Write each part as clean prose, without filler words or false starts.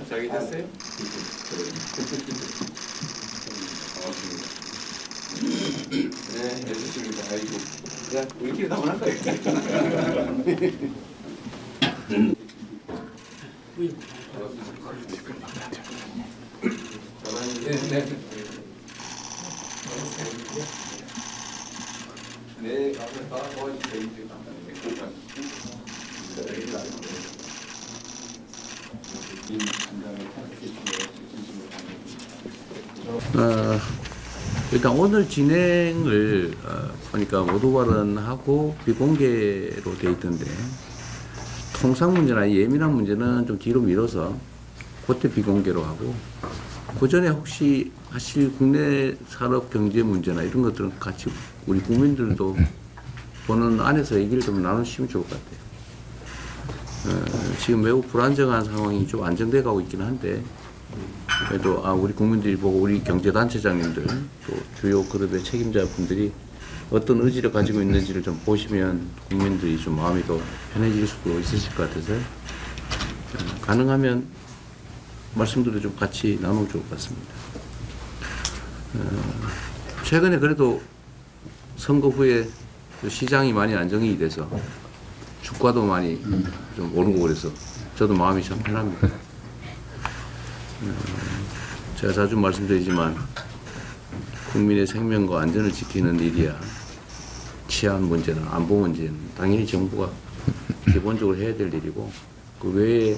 잘 계셨어요? 네, 해주십니다. 아이고, 그냥 우리끼리 나만 할 거예요. 네, 가서 다 도와주세요. 일단 오늘 진행을 보니까 모두 발언하고 비공개로 돼 있던데 통상 문제나 예민한 문제는 좀 뒤로 미뤄서 그때 비공개로 하고 그 전에 혹시 하실 국내 산업 경제 문제나 이런 것들은 같이 우리 국민들도 보는 안에서 얘기를 좀 나누시면 좋을 것 같아요. 지금 매우 불안정한 상황이 좀 안정돼 가고 있긴 한데 그래도 우리 국민들이 보고 우리 경제단체장님들 또 주요 그룹의 책임자분들이 어떤 의지를 가지고 있는지를 좀 보시면 국민들이 좀 마음이 더 편해질 수도 있으실 것 같아서 가능하면 말씀들을 좀 같이 나누면 좋을 것 같습니다. 최근에 그래도 선거 후에 시장이 많이 안정이 돼서 주가도 많이 좀 오르고 그래서 저도 마음이 참 편합니다. 제가 자주 말씀드리지만 국민의 생명과 안전을 지키는 일이야 치안 문제나 안보 문제는 당연히 정부가 기본적으로 해야 될 일이고 그 외에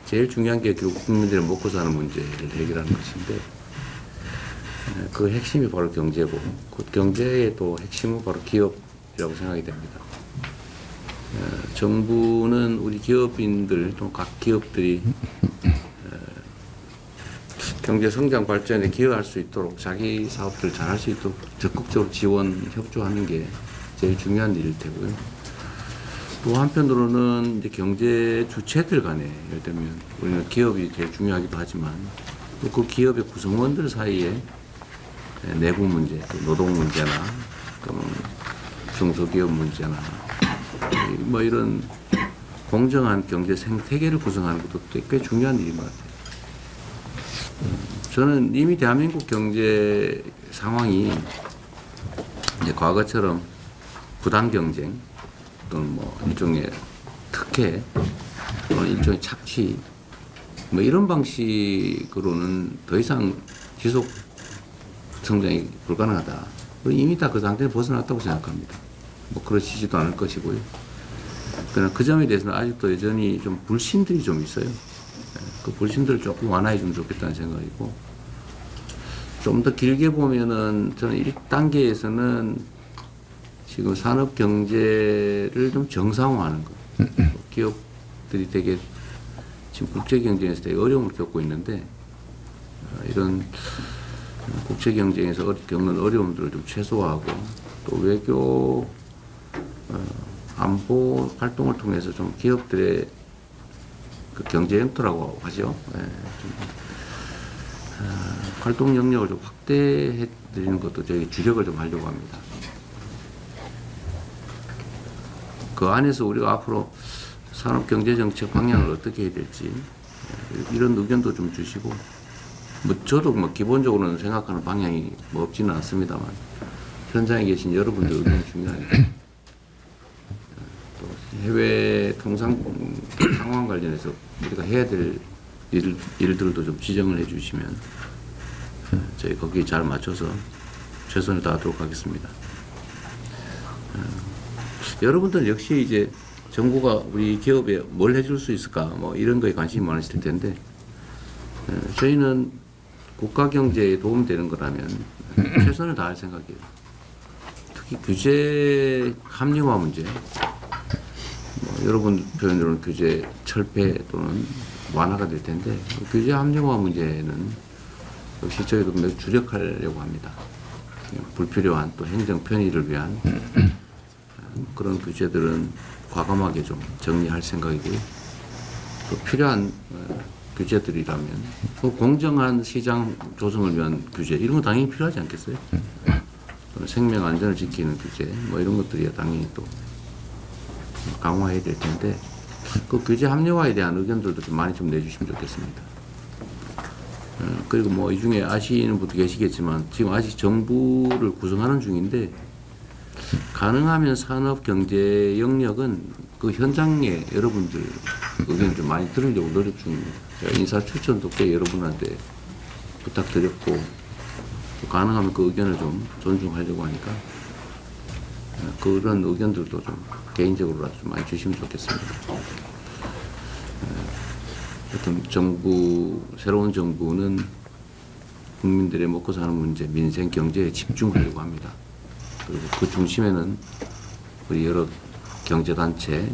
제일 중요한 게 결국 국민들의 먹고 사는 문제를 해결하는 것인데 그 핵심이 바로 경제고 그 경제의 또 핵심은 바로 기업이라고 생각이 됩니다. 정부는 우리 기업인들 또 각 기업들이 경제 성장 발전에 기여할 수 있도록 자기 사업들을 잘할 수 있도록 적극적으로 지원, 협조하는 게 제일 중요한 일일 테고요. 또 한편으로는 이제 경제 주체들 간에 예를 들면 우리는 기업이 제일 중요하기도 하지만 또 그 기업의 구성원들 사이에 내부 문제, 또 노동 문제나 또는 중소기업 문제나 뭐 이런 공정한 경제 생태계를 구성하는 것도 꽤 중요한 일인 것 같아요. 저는 이미 대한민국 경제 상황이 이제 과거처럼 부당 경쟁 또는 뭐 일종의 특혜 또는 일종의 착취 뭐 이런 방식으로는 더 이상 지속 성장이 불가능하다. 이미 다 그 상태에 벗어났다고 생각합니다. 뭐 그러시지도 않을 것이고요. 그러나 그 점에 대해서는 아직도 여전히 좀 불신들이 좀 있어요. 그 불신들을 조금 완화해 주면 좋겠다는 생각이고 좀 더 길게 보면은 저는 1단계에서는 지금 산업 경제를 좀 정상화하는 것. 기업들이 되게 지금 국제 경쟁에서 되게 어려움을 겪고 있는데 이런 국제 경쟁에서 겪는 어려움들을 좀 최소화하고 또 외교 안보 활동을 통해서 좀 기업들의 그 경제 영토라고 하죠. 활동 영역을 좀 확대해 드리는 것도 저희 주력을 좀 하려고 합니다. 그 안에서 우리가 앞으로 산업경제정책 방향을 어떻게 해야 될지 이런 의견도 좀 주시고 뭐 저도 뭐 기본적으로는 생각하는 방향이 뭐 없지는 않습니다만 현장에 계신 여러분들 의견이 중요하니까 또 해외 통상 상황 관련해서 우리가 해야 될 일들도 좀 지정을 해 주시면 저희 거기에 잘 맞춰서 최선을 다하도록 하겠습니다. 여러분들 역시 이제 정부가 우리 기업에 뭘 해줄 수 있을까 뭐 이런 거에 관심이 많으실 텐데 저희는 국가 경제에 도움되는 거라면 최선을 다할 생각이에요. 특히 규제 합리화 문제, 뭐 여러분 표현으로는 규제 철폐 또는 완화가 될 텐데 규제 합리화 문제는 역시 저희도 매우 주력하려고 합니다. 불필요한 또 행정 편의를 위한 그런 규제들은 과감하게 좀 정리할 생각이고요. 또 필요한 규제들이라면 또 공정한 시장 조성을 위한 규제 이런 거 당연히 필요하지 않겠어요? 생명 안전을 지키는 규제 뭐 이런 것들이 당연히 또 강화해야 될 텐데 그 규제 합리화에 대한 의견들도 좀 많이 좀 내주시면 좋겠습니다. 그리고 뭐 이 중에 아시는 분도 계시겠지만 지금 아직 정부를 구성하는 중인데 가능하면 산업 경제 영역은 그 현장에 여러분들 의견 좀 많이 들으려고 노력 중입니다. 제가 인사 추천도 꽤 여러분한테 부탁드렸고 가능하면 그 의견을 좀 존중하려고 하니까 그런 의견들도 좀 개인적으로라도 좀 많이 주시면 좋겠습니다. 하여튼 새로운 정부는 국민들의 먹고 사는 문제, 민생 경제에 집중하려고 합니다. 그리고 그 중심에는 우리 여러 경제단체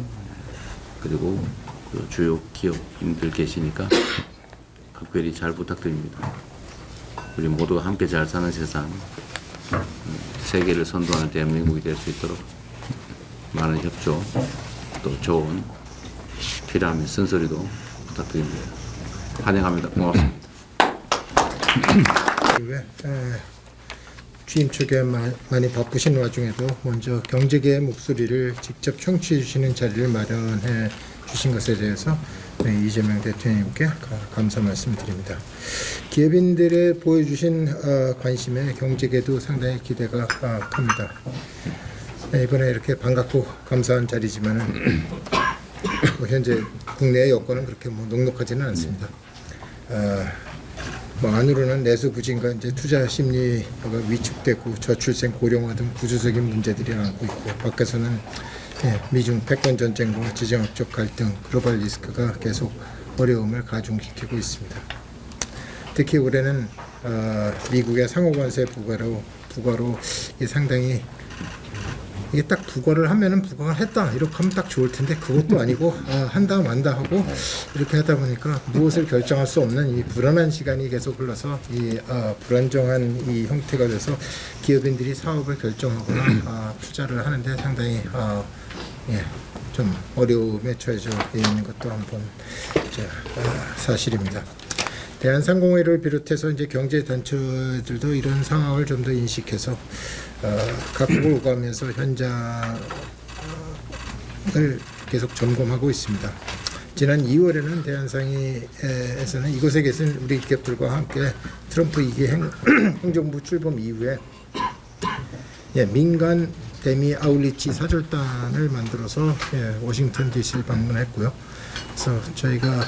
그리고 그 주요 기업인들 계시니까 각별히 잘 부탁드립니다. 우리 모두가 함께 잘 사는 세상, 세계를 선도하는 대한민국이 될 수 있도록 많은 협조, 또 조언, 필요하면 쓴소리도 부탁드립니다. 환영합니다. 고맙습니다. 취임 초기에 많이 바쁘신 와중에도 먼저 경제계의 목소리를 직접 청취해 주시는 자리를 마련해 주신 것에 대해서 이재명 대통령님께 감사 말씀드립니다. 기업인들의 보여주신 관심에 경제계도 상당히 기대가 큽니다. 이번에 이렇게 반갑고 감사한 자리지만은 현재 국내 여건은 그렇게 녹록하지는 않습니다. 안으로는 내수 부진과 이제 투자 심리가 위축되고 저출생 고령화 등 구조적인 문제들이 남고 있고 밖에서는 미중 패권 전쟁과 지정학적 갈등, 글로벌 리스크가 계속 어려움을 가중시키고 있습니다. 특히 올해는 미국의 상호관세 부과로 상당히 이게 딱 부과를 하면은 부과를 했다 이렇게 하면 딱 좋을 텐데 그것도 아니고 한다 만다 하고 이렇게 하다 보니까 무엇을 결정할 수 없는 이 불안한 시간이 계속 흘러서 이 불안정한 이 형태가 돼서 기업인들이 사업을 결정하거나 투자를 하는데 상당히 좀 어려움에 처해져 있는 것도 한번 사실입니다. 대한상공회를 비롯해서 이제 경제 단체들도 이런 상황을 좀 더 인식해서 각국을 오가면서 현장을 계속 점검하고 있습니다. 지난 2월에는 대한상의에서는 이곳에 계신 우리 기업들과 함께 트럼프 2기 행정부 출범 이후에 민간 대미 아울리치 사절단을 만들어서 워싱턴 DC를 방문했고요. 그래서 저희가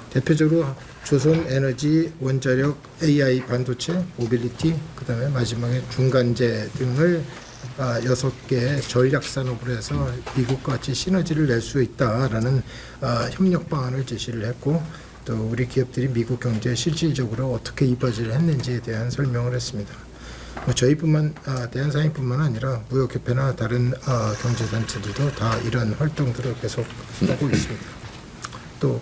대표적으로 조선 에너지, 원자력, AI 반도체, 모빌리티, 그다음에 마지막에 중간재 등을 6개의 전략 산업으로 해서 미국과 같이 시너지를 낼 수 있다라는 협력 방안을 제시를 했고 또 우리 기업들이 미국 경제에 실질적으로 어떻게 이바지를 했는지에 대한 설명을 했습니다. 대한상인뿐만 아니라 무역협회나 다른 경제단체들도 다 이런 활동들을 계속 하고 있습니다. 또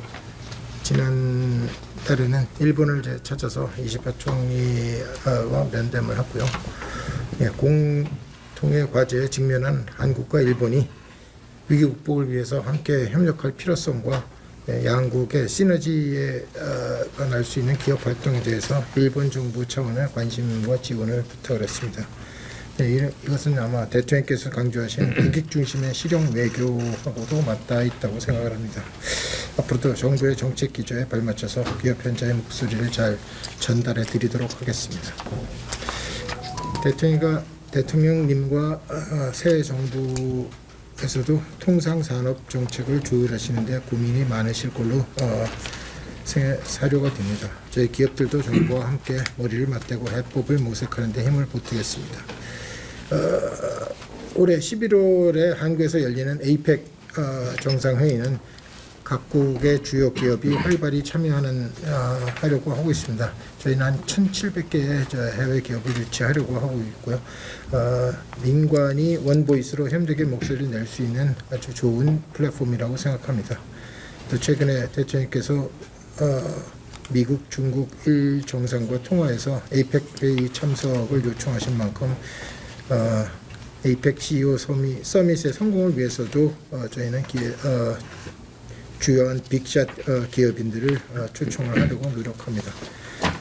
지난 달에는 일본을 찾아서 이시바 총리와 면담을 하고요. 공통의 과제에 직면한 한국과 일본이 위기 극복을 위해서 함께 협력할 필요성과 양국의 시너지가 날 수 있는 기업 활동에 대해서 일본 정부 차원의 관심과 지원을 부탁을 했습니다. 이것은 아마 대통령께서 강조하신 국익 중심의 실용 외교하고도 맞닿아 있다고 생각을 합니다. 앞으로도 정부의 정책 기조에 발맞춰서 기업 현장의 목소리를 잘 전달해 드리도록 하겠습니다. 대통령님과 새 정부에서도 통상산업 정책을 조율하시는데 고민이 많으실 걸로 사료가 됩니다. 저희 기업들도 정부와 함께 머리를 맞대고 해법을 모색하는 데 힘을 보태겠습니다. 올해 11월에 한국에서 열리는 APEC 정상회의는 각국의 주요 기업이 활발히 하려고 하고 있습니다. 저희는 한 1,700개의 해외 기업을 유치하려고 하고 있고요. 민관이 원보이스로 협력의 목소리를 낼 수 있는 아주 좋은 플랫폼이라고 생각합니다. 또 최근에 대통령께서 미국, 중국, 일 정상과 통화해서 APEC 회의 참석을 요청하신 만큼 APEC CEO 서밋의 성공을 위해서도 저희는 주요한 빅샷 기업인들을 초청을 하려고 노력합니다.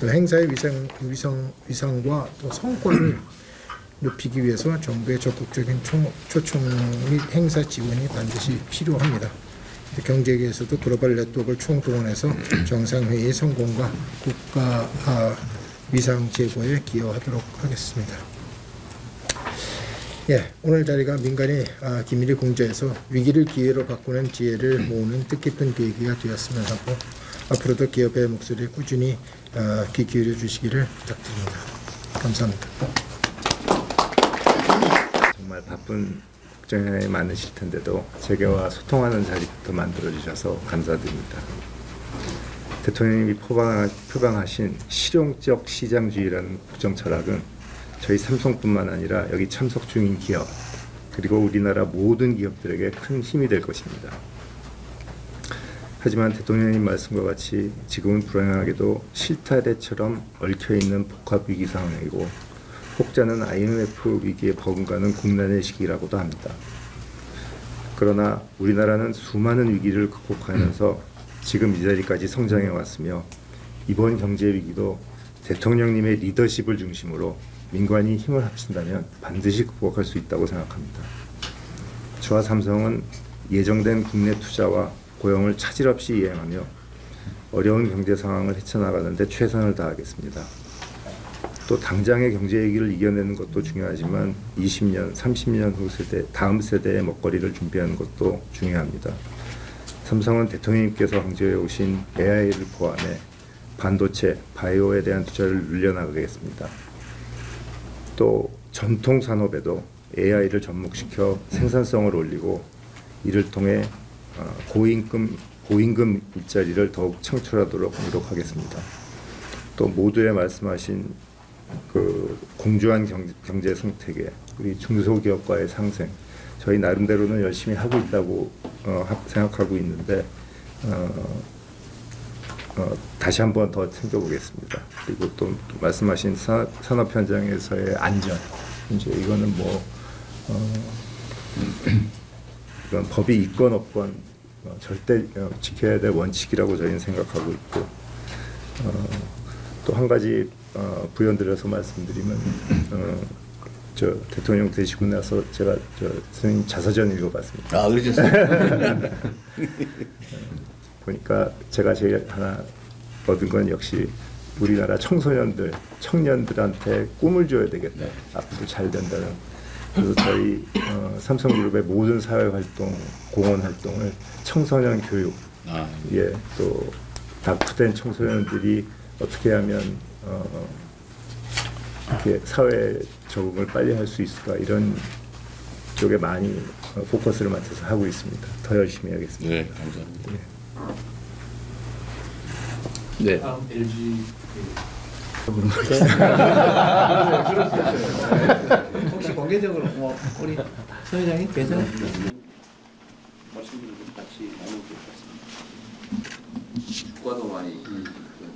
또 행사의 위상과 또 성과를 높이기 위해서 정부의 적극적인 초청 및 행사 지원이 반드시 필요합니다. 경제계에서도 글로벌 네트워크를 총동원해서 정상회의 성공과 국가 위상 제고에 기여하도록 하겠습니다. 예, 오늘 자리가 민간이 기밀을 공조해서 위기를 기회로 바꾸는 지혜를 모으는 뜻깊은 계기가 되었으면 하고 앞으로도 기업의 목소리에 꾸준히 귀 기울여 주시기를 부탁드립니다. 감사합니다. 정말 바쁜 국정에 많으실 텐데도 재계와 소통하는 자리부터 만들어 주셔서 감사드립니다. 대통령님이 표방하신 실용적 시장주의라는 국정 철학은 저희 삼성뿐만 아니라 여기 참석 중인 기업 그리고 우리나라 모든 기업들에게 큰 힘이 될 것입니다. 하지만 대통령님 말씀과 같이 지금은 불행하게도 실타래처럼 얽혀있는 복합위기 상황이고 혹자는 IMF 위기에 버금가는 국난의 시기라고도 합니다. 그러나 우리나라는 수많은 위기를 극복하면서 지금 이 자리까지 성장해 왔으며 이번 경제 위기도 대통령님의 리더십을 중심으로 민관이 힘을 합친다면 반드시 극복할 수 있다고 생각합니다. 저와 삼성은 예정된 국내 투자와 고용을 차질 없이 이행하며 어려운 경제 상황을 헤쳐나가는 데 최선을 다하겠습니다. 또 당장의 경제 위기를 이겨내는 것도 중요하지만 20년, 30년 후 세대, 다음 세대의 먹거리를 준비하는 것도 중요합니다. 삼성은 대통령님께서 강조해 오신 AI를 포함해 반도체, 바이오에 대한 투자를 늘려나가겠습니다. 또 전통 산업에도 AI를 접목시켜 생산성을 올리고 이를 통해 고임금 일자리를 더욱 창출하도록 노력하겠습니다. 또 모두에 말씀하신 그 공정한 경제 생태계, 우리 중소기업과의 상생, 저희 나름대로는 열심히 하고 있다고 생각하고 있는데 다시 한번 더 챙겨보겠습니다. 그리고 또 말씀하신 산업 현장에서의 안전, 이제 이거는 이건 법이 있건 없건 절대 지켜야 될 원칙이라고 저희는 생각하고 있고 또 한 가지 부연드려서 말씀드리면 저 대통령 되시고 나서 제가 선생님 자서전 읽어봤습니다. 아, 그러셨어요? 보니까 제가 제일 하나 얻은 건 역시 우리나라 청년들한테 꿈을 줘야 되겠다. 네. 앞으로 잘 된다는. 그래서 저희 삼성그룹의 모든 사회활동, 공헌활동을 청소년 교육, 예, 또 낙후된 청소년들이 어떻게 하면 이렇게 사회 적응을 빨리 할 수 있을까 이런 쪽에 많이 포커스를 맞춰서 하고 있습니다. 더 열심히 하겠습니다. 네, 감사합니다. 네. 다음 LG 혹시 공개적으로 우리 서 회장님 괜찮아요? 말씀드리고 같이 나누면 좋을 것 같습니다. 주가도 많이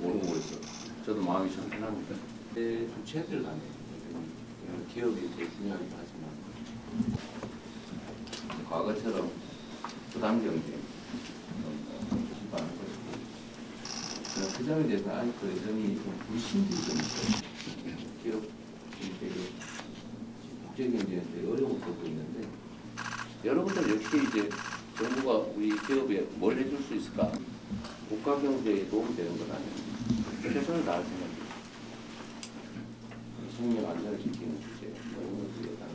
오르고 있어요. 저도 마음이 좀 편합니다. 좀 체질 간에 기업이 제일 중요하긴 하지만 과거처럼 부당 경쟁 많은 것이고 그 점에 대해서 아직도 여전히 좀 불신들이 좀 있어요. 기업 국제 경제에 어려움을 겪고 있는데 여러분들 역시 이제 정부가 우리 기업에 뭘 해줄 수 있을까? 국가 경제에 도움이 되는 건 아니에요. 최선을 다할 생각이에요. 생명 안전을 지키는 주제, 이런 것들에 따른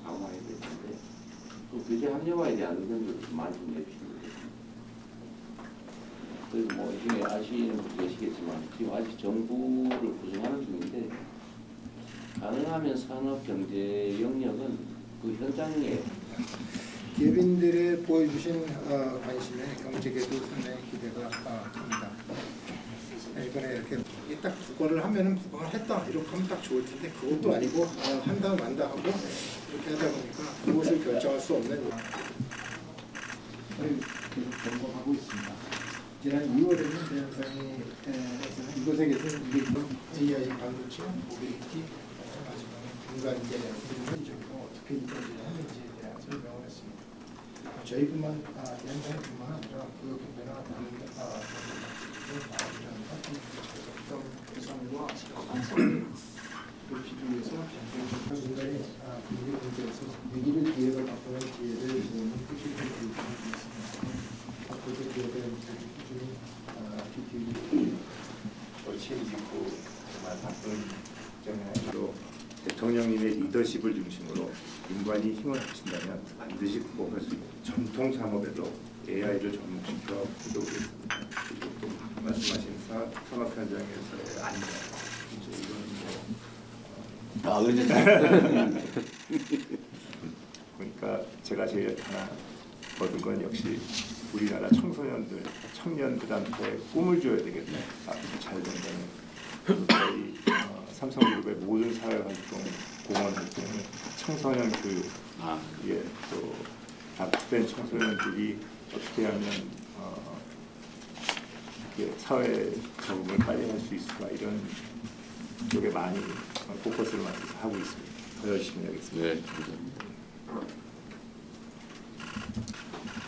강화해야 될 텐데 또 규제 합리화에 대한 의견들도 좀 많이 좀 내주시면 되겠습니다. 그리고 뭐 이 중에 아시는 분도 계시겠지만 지금 아직 정부를 구성하는 중인데 가능하면 산업 경제 영역은 그 현장에 기업인들의 보여주신 관심에 경제계도 상당히 기대가 됩니다. 이번에 이렇게 딱 부과를 하면은 부과를 했다 이렇게 하면 딱 좋을 텐데 그것도 아니고 한다 만다 하고 이렇게 하다 보니까 그것을 결정할 수 없는 계속 점검하고 있습니다. 지난 2월에는 대한상에서는 이곳에 계신 AI 반도체, 모빌리티, 마지막에 분간계 기본적으로 어떻게 이루어져야 하는지에 대한 설명을 했습니다. 저희뿐만 대한상뿐만 아니라 그 분야나 다른 어떤 대상과 안성을 비교해서 인간의 분리 문제에서 위기를 기회로 바꾸는 기회를 모으는 뜻이 됩니다. 취임 직후 정말 바쁜 국정에도 대통령님의 리더십을 중심으로 민관이 힘을 합친다면 반드시 극복할 수 있는 전통 산업에도 AI를 접목시켜 보도록하겠습니다. 그리고 또 말씀하신 산업 현장에서의 안전, 이제 이건 뭐 그러니까 제가 제일 하나 얻은 건 역시 우리나라 청소년들, 청년들한테 꿈을 줘야 되겠네. 앞으로 잘 된다면 저희 삼성그룹의 모든 사회활동, 공헌 활동은 청소년 교육, 또 압축된 청소년들이 어떻게 하면 이렇게 사회 적응을 빨리 할 수 있을까 이런 쪽에 많이 포커스를 맞춰서 하고 있습니다. 더 열심히 하겠습니다. 네, 감사합니다.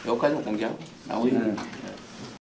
여기까지만 공개하고 나머지는